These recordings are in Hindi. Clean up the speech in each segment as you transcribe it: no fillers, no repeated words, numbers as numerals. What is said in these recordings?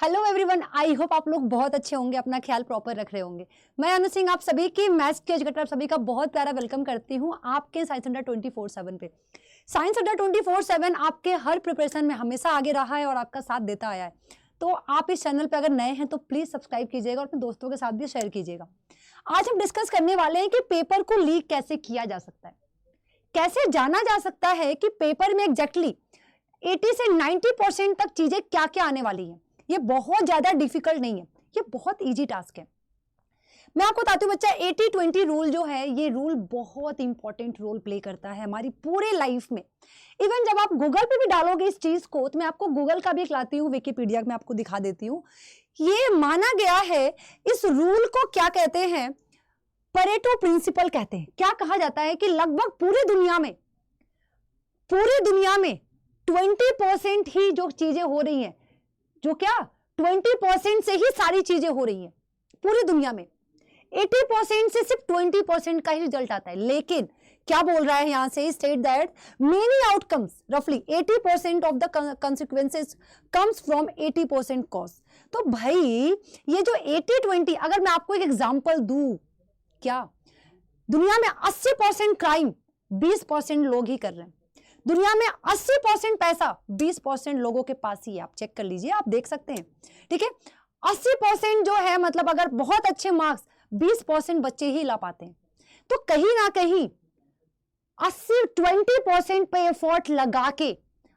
हेलो एवरीवन, आई होप आप लोग बहुत अच्छे होंगे, अपना ख्याल प्रॉपर रख रहे होंगे। मैं अनु सिंह आप सभी की मैथ्स की एजुकेटर आप सभी का बहुत प्यारा वेलकम करती हूँ आपके साइंस अड्डा 24/7 पे। साइंस अड्डा 24/7 आपके हर प्रिपरेशन में हमेशा आगे रहा है और आपका साथ देता आया है। तो आप इस चैनल पर अगर नए हैं तो प्लीज सब्सक्राइब कीजिएगा और अपने दोस्तों के साथ भी शेयर कीजिएगा। आज हम डिस्कस करने वाले हैं कि पेपर को लीक कैसे किया जा सकता है, कैसे जाना जा सकता है कि पेपर में एग्जैक्टली 80 से 90% तक चीजें क्या क्या आने वाली है। ये बहुत ज्यादा डिफिकल्ट नहीं है, ये बहुत इजी टास्क है। मैं आपको बताती हूँ बच्चा, 80-20 रूल जो है ये रूल बहुत इंपॉर्टेंट रोल प्ले करता है हमारी पूरे लाइफ में। इवन जब आप गूगल पे भी डालोगे इस चीज को, तो मैं आपको गूगल का भी एक लाती हूँ, विकिपीडिया में आपको दिखा देती हूँ। ये माना गया है, इस रूल को क्या कहते हैं, परेटो प्रिंसिपल कहते हैं। क्या कहा जाता है कि लगभग पूरी दुनिया में 20% ही जो चीजें हो रही हैं, जो क्या 20% से ही सारी चीजें हो रही हैं पूरी दुनिया में। 80% से सिर्फ 20% का ही रिजल्ट आता है। लेकिन क्या बोल रहा है यहां से, स्टेट दैट मेनी आउटकम्स रफली 80% of the consequences comes from 80% cause. तो भाई ये जो 80-20, अगर मैं आपको एक एग्जांपल दूं, क्या दुनिया में 80% क्राइम 20% लोग ही कर रहे हैं। दुनिया में 80% पैसा 20% लोगों के पास ही है। आप चेक कर लीजिए, आप देख सकते हैं, ठीक है। 80% जो है, मतलब अगर बहुत अच्छे मार्क्स 20% बच्चे ही ला पाते हैं। तो कहीं ना कहीं 20% पे एफर्ट लगा के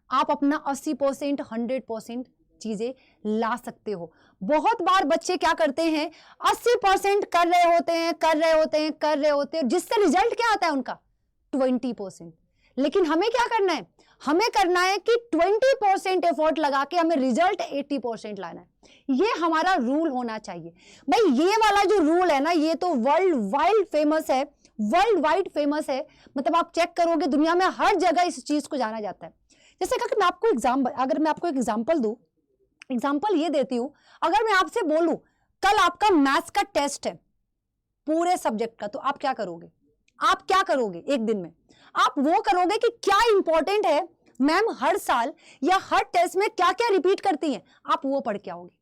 आप अपना 80% 100% चीजें ला सकते हो। बहुत बार बच्चे क्या करते हैं, 80% कर रहे होते हैं, जिससे रिजल्ट क्या आता है उनका 20%। लेकिन हमें क्या करना है, हमें करना है कि 20% एफर्ट लगा के हमें रिजल्ट 80% लाना है। ये हमारा रूल होना चाहिए भाई। ये वाला जो रूल है ना, ये तो वर्ल्ड वाइड फेमस है। मतलब आप चेक करोगे दुनिया में हर जगह इस चीज को जाना जाता है। जैसे कि मैं आपको एग्जाम्पल दूं, एग्जाम्पल ये देती हूं, अगर मैं आपसे बोलूं कल आपका मैथ्स का टेस्ट है पूरे सब्जेक्ट का, तो आप क्या करोगे एक दिन में? आप वो करोगे कि क्या इंपॉर्टेंट है, मैम हर साल या हर टेस्ट में क्या क्या रिपीट करती हैं, आप वो पढ़ के आओगे।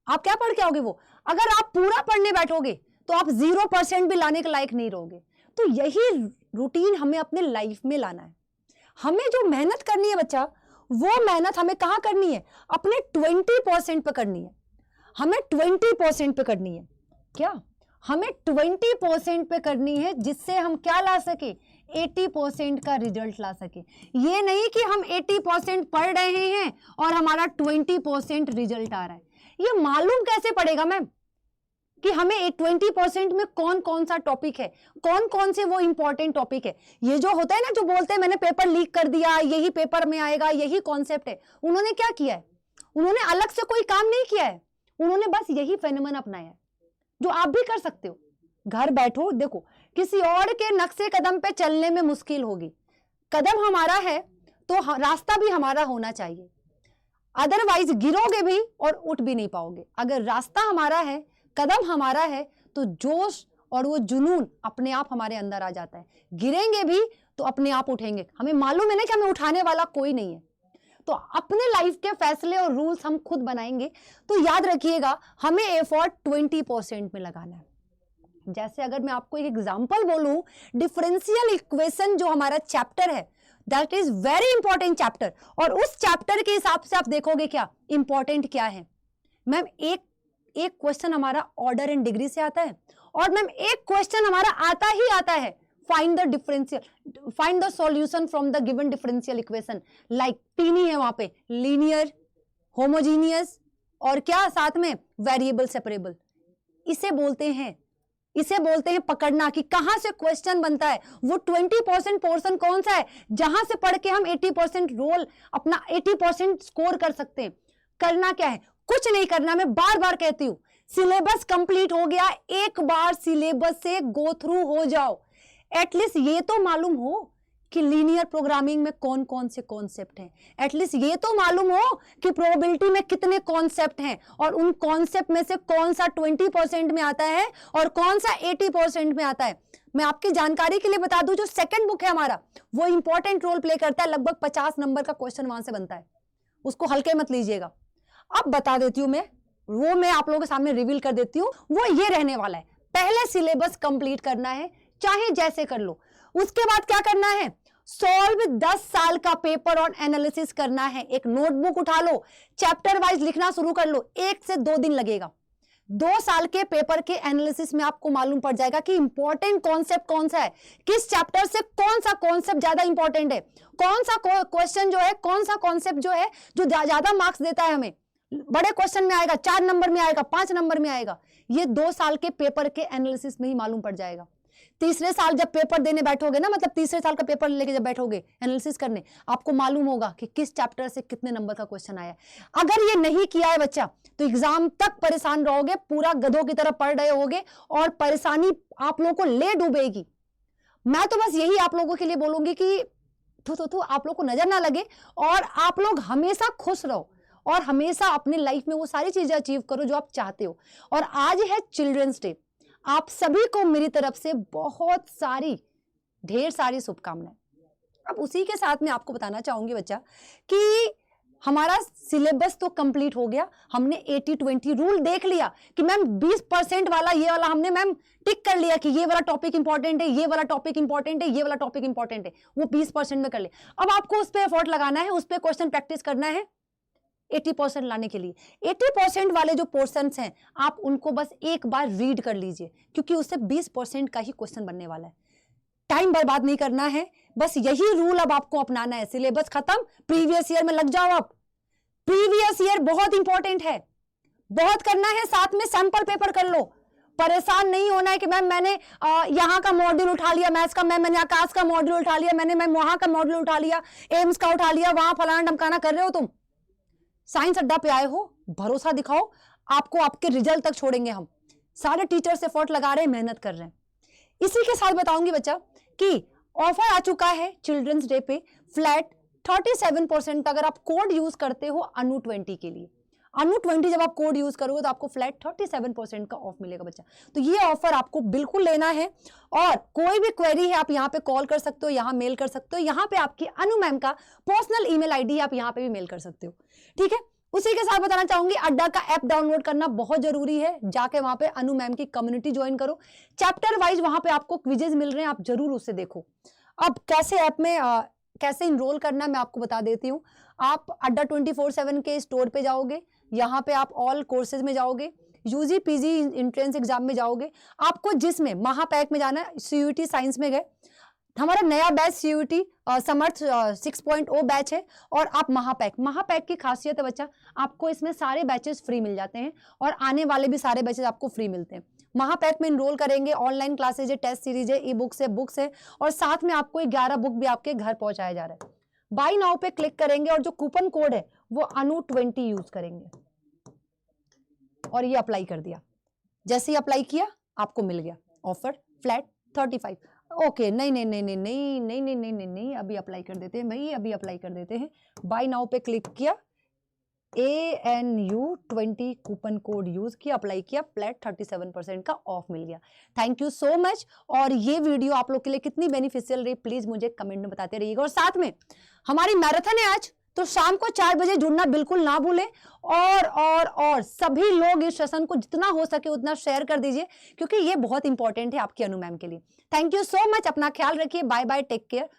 आप क्या पढ़ के आओगे? वो। अगर आप पूरा पढ़ने बैठोगे तो आप 0% भी लाने के लायक नहीं रहोगे। तो यही रूटीन हमें अपने लाइफ में लाना है। हमें जो मेहनत करनी है बच्चा, वो मेहनत हमें कहां करनी है, अपने 20% पे करनी है। हमें 20% पे करनी है। क्या हमें 20% पे करनी है, जिससे हम क्या ला सके, 80% का रिजल्ट ला सके। ये नहीं कि हम 80% पढ़ रहे हैं और हमारा 20% रिजल्ट आ रहा है। ये मालूम कैसे पड़ेगा मैम कि हमें 20% में कौन कौन सा टॉपिक है, कौन कौन से वो इंपॉर्टेंट टॉपिक है। ये जो होता है ना, जो बोलते हैं मैंने पेपर लीक कर दिया, यही पेपर में आएगा, यही कॉन्सेप्ट है। उन्होंने क्या किया है, उन्होंने अलग से कोई काम नहीं किया है, उन्होंने बस यही फेनोमेना अपनाया है, जो आप भी कर सकते हो। घर बैठो, देखो किसी और के नक्शे कदम पे चलने में मुश्किल होगी। कदम हमारा है तो रास्ता भी हमारा होना चाहिए, अदरवाइज गिरोगे भी और उठ भी नहीं पाओगे। अगर रास्ता हमारा है, कदम हमारा है, तो जोश और वो जुनून अपने आप हमारे अंदर आ जाता है। गिरेंगे भी तो अपने आप उठेंगे। हमें मालूम है ना कि हमें उठाने वाला कोई नहीं है। तो अपने लाइफ के फैसले और रूल्स हम खुद बनाएंगे। तो याद रखिएगा, हमें एफर्ट 20% में लगाना है। जैसे अगर मैं आपको एक एग्जांपल बोलूं, डिफरेंशियल इक्वेशन जो हमारा चैप्टर है, that is very important chapter. और उस चैप्टर के हिसाब से आप देखोगे क्या इंपॉर्टेंट क्या है। मैम एक क्वेश्चन हमारा ऑर्डर एंड डिग्री से आता है, और मैम एक क्वेश्चन हमारा आता है, find the solution from the given differential equation. Like तीन ही है वहां पे, लीनियर, होमोजीनियस और क्या साथ में वेरिएबल सेपरेबल। इसे बोलते हैं पकड़ना कि कहां से क्वेश्चन बनता है। वो 20% पोर्शन कौन सा है जहां से पढ़ के हम 80% रोल, अपना 80% स्कोर कर सकते हैं। करना क्या है, कुछ नहीं करना। मैं बार बार कहती हूं, सिलेबस कंप्लीट हो गया, एक बार सिलेबस से गो थ्रू हो जाओ। एटलीस्ट ये तो मालूम हो कि लीनियर प्रोग्रामिंग में कौन कौन से कॉन्सेप्ट हैं। एटलीस्ट ये तो मालूम हो कि प्रोबेबिलिटी में कितने कॉन्सेप्ट हैं, और उन कॉन्सेप्ट में से कौन सा 20% में आता है और कौन सा 80% में आता है। मैं आपकी जानकारी के लिए बता दूं, जो सेकंड बुक है हमारा, वो इंपॉर्टेंट रोल प्ले करता है। लगभग 50 नंबर का क्वेश्चन वहां से बनता है, उसको हल्के मत लीजिएगा। अब बता देती हूं मैं आप लोगों के सामने रिवील कर देती हूं, वो ये रहने वाला है। पहले सिलेबस कंप्लीट करना है, चाहे जैसे कर लो। उसके बाद क्या करना है, सॉल्व 10 साल का पेपर और एनालिसिस करना है। एक नोटबुक उठा लो, चैप्टर वाइज लिखना शुरू कर लो, 1 से 2 दिन लगेगा। 2 साल के पेपर के एनालिसिस में आपको मालूम पड़ जाएगा कि इंपॉर्टेंट कॉन्सेप्ट कौन सा है, किस चैप्टर से कौन सा कॉन्सेप्ट ज्यादा इंपॉर्टेंट है, कौन सा क्वेश्चन जो है, कौन सा कॉन्सेप्ट जो है जो ज्यादा मार्क्स देता है हमें, बड़े क्वेश्चन में आएगा, 4 नंबर में आएगा, 5 नंबर में आएगा। ये 2 साल के पेपर के एनालिसिस में ही मालूम पड़ जाएगा। तीसरे साल जब पेपर देने बैठोगे ना, मतलब तीसरे साल का पेपर लेके जब बैठोगे एनालिसिस करने, आपको मालूम होगा कि किस चैप्टर से कितने नंबर का क्वेश्चन आया है। अगर ये नहीं किया है बच्चा, तो एग्जाम तक परेशान रहोगे, पूरा गधों की तरह पढ़ रहे होगे और परेशानी आप लोगों को ले डूबेगी। मैं तो बस यही आप लोगों के लिए बोलूंगी कि आप लोग को नजर ना लगे और आप लोग हमेशा खुश रहो और हमेशा अपने लाइफ में वो सारी चीजें अचीव करो जो आप चाहते हो। और आज है चिल्ड्रंस डे, आप सभी को मेरी तरफ से बहुत सारी, ढेर सारी शुभकामनाएं। अब उसी के साथ में आपको बताना चाहूंगी बच्चा कि हमारा सिलेबस तो कंप्लीट हो गया, हमने 80-20 रूल देख लिया कि मैम 20% वाला ये वाला हमने मैम टिक कर लिया कि ये वाला टॉपिक इंपॉर्टेंट है, ये वाला टॉपिक इंपॉर्टेंट है, ये वाला टॉपिक इंपॉर्टेंट है, वो 20% में कर ले। अब आपको उस पर एफर्ट लगाना है, उस पर क्वेश्चन प्रैक्टिस करना है 80% लाने के लिए। 80% वाले जो पोर्शंस हैं आप उनको बस एक बार रीड कर लीजिए, क्योंकि उससे 20% का ही क्वेश्चन बनने वाला है। टाइम बर्बाद नहीं करना है, बस यही रूल अब आपको अपनाना है। सिलेबस खत्म, प्रीवियस ईयर में लग जाओ। अब प्रीवियस ईयर बहुत इंपॉर्टेंट है, बहुत करना है, साथ में सैंपल पेपर कर लो। परेशान नहीं होना है कि मैम मैंने यहाँ का मॉड्यूल उठा लिया मैथ्स का, मैंने आकाश का मॉड्यूल उठा लिया, मैम वहां का मॉड्यूल उठा लिया, एम्स का उठा लिया, वहां फलाना ढमकाना कर रहे हो तुम। साइंस अड्डा पे आए हो, भरोसा दिखाओ, आपको आपके रिजल्ट तक छोड़ेंगे हम। सारे टीचर्स एफर्ट लगा रहे हैं, मेहनत कर रहे हैं। इसी के साथ बताऊंगी बच्चा कि ऑफर आ चुका है चिल्ड्रंस डे पे, फ्लैट 37% अगर आप कोड यूज करते हो अनु 20 के लिए। अनु 20 जब आप कोड यूज करोगे तो आपको फ्लैट 37% का ऑफ मिलेगा बच्चा। तो ये ऑफर आपको बिल्कुल लेना है। और कोई भी क्वेरी है आप यहाँ पे कॉल कर सकते हो, यहाँ मेल कर सकते हो, यहाँ पे आपकी अनु मैम का पर्सनल ईमेल आईडी आप यहाँ पे भी मेल कर सकते हो, ठीक है। उसी के साथ बताना चाहूंगी अड्डा का ऐप डाउनलोड करना बहुत जरूरी है। जाके वहां पे अनु मैम की कम्युनिटी ज्वाइन करो, चैप्टर वाइज वहां पे आपको क्विजेज मिल रहे हैं, आप जरूर उसे देखो। अब कैसे ऐप में कैसे इनरोल करना मैं आपको बता देती हूँ। आप अड्डा 24/7 के स्टोर पे जाओगे, यहाँ पे आप ऑल कोर्सेज में जाओगे, यूजी पीजी एंट्रेंस एग्जाम में जाओगे, आपको जिसमें महापैक में जाना है, सीयूटी साइंस में गए, हमारा नया बैच सीयूटी समर्थ 6.0 बैच है, और आप महापैक की खासियत है बच्चा, आपको इसमें सारे बैचेस फ्री मिल जाते हैं और आने वाले भी सारे बैचेस आपको फ्री मिलते हैं। महापैक में इनरोल करेंगे, ऑनलाइन क्लासेज है, टेस्ट सीरीज है, ई बुक्स है, बुक्स है, और साथ में आपको 11 बुक भी आपके घर पहुंचाया जा रहा है। बाई नाउ पे क्लिक करेंगे और जो कूपन कोड है वो अनु 20 यूज करेंगे और ये अप्लाई कर दिया। जैसे ही अप्लाई किया आपको मिल गया ऑफर फ्लैट 35। ओके नहीं, अभी अप्लाई कर देते हैं भाई, अभी अप्लाई कर देते हैं। बाय नाउ पे क्लिक किया, ANU 20 कूपन कोड यूज किया, अप्लाई किया, फ्लैट 37% का ऑफ मिल गया। Thank you so much. और ये वीडियो आप लोग के लिए कितनी बेनिफिशियल रही प्लीज मुझे कमेंट में बताते रहिएगा। और साथ में हमारी मैराथन है आज, तो शाम को 4 बजे जुड़ना बिल्कुल ना भूलें। और सभी लोग इस सेशन को जितना हो सके उतना शेयर कर दीजिए, क्योंकि ये बहुत इंपॉर्टेंट है आपकी अनु मैम के लिए। थैंक यू सो मच, अपना ख्याल रखिए, बाय बाय, टेक केयर।